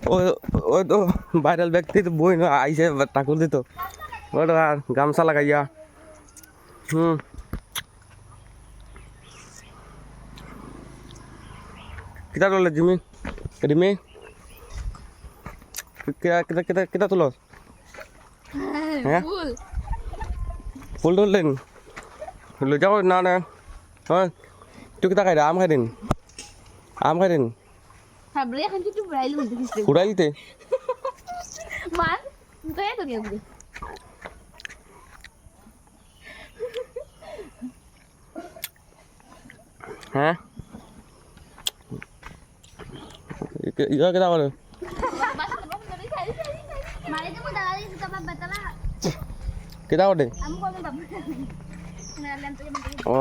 ওই তো ভাইরাল ব্যক্তি তো বই না আইসে ঠাকুর দিত ওটা আর গামছা লাগাইয়া কিতা তোলে জিমি রিমি কিতা তোল হ্যাঁ ফুল তুললেন লৈ যাও না না হয় তুই কিতা খাই আম খাই দিন আম খাই দিন ফুরাই দিতে হ্যাঁ ইয়া কিতা করে কিতা করে ও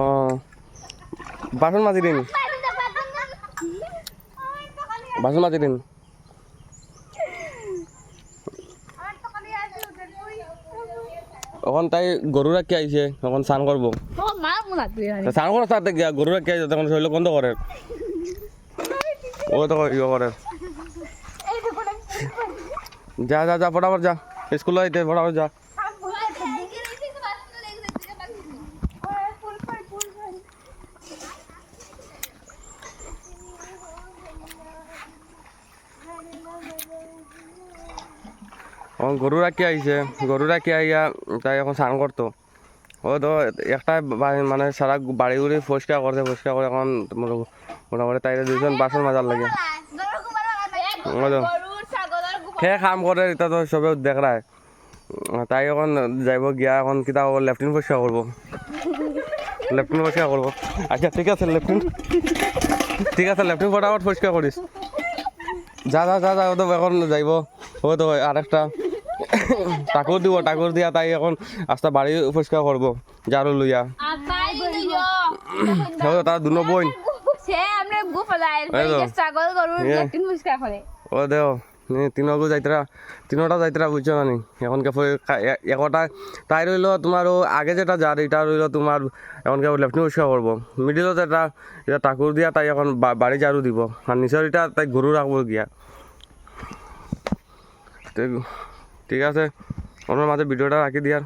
বাসন মাজি দিন বাসন মাজি দিন এখন তাই গরু রাখি আইছে এখন স্নান করবো স্নান করার সাথে গিয়া গরু রাখি আইছে তখন শরীর বন্ধ করে ও তো ইয়ে করে যা যা যা ফটাফট যা স্কুল আইতে ফটাফট যা এখন গরু রাখি আইছে গরু রাখি আইয়া তাই এখন স্নান করতো ও তো একটা মানে সারা বাড়ি গুড়ি পরিষ্কার করে এখন মোটামুটি তাই দুজন বাসন মাজার লাগে সে কাম করে এটা তো সবে দেখায় তাই এখন যাইব গিয়া এখন কিতা লেফটিন পরিষ্কার করবো লেফটিন পরিষ্কার করবো আচ্ছা ঠিক আছে লেফটিন ফটাফট পরিষ্কার করিস যা যা যা যা ও তো এখন যাইব ও তো আরেকটা ঠাকুর দিব ঠাকুর দিয়া তাই এখন আস্তা বাড়ি পরিষ্কার করবো জারু লইয়া তার দুনো বোন ও দেও তিনগু তিনোটা যাইতরা বুঝছো না এখনকে একটা তাই রইল তোমার ও আগে যেটা যার এটা রইল তোমার এখনকে লেফটিন পরিষ্কার করবো মিডিলত এটা ঠাকুর দিয়া তাই এখন বাড়ি জারু দিব আর নিচের এটা তাই গরু রাখবো গিয়া ঠিক আছে ওনার মাঝে ভিডিওটা রাখি দিয়ার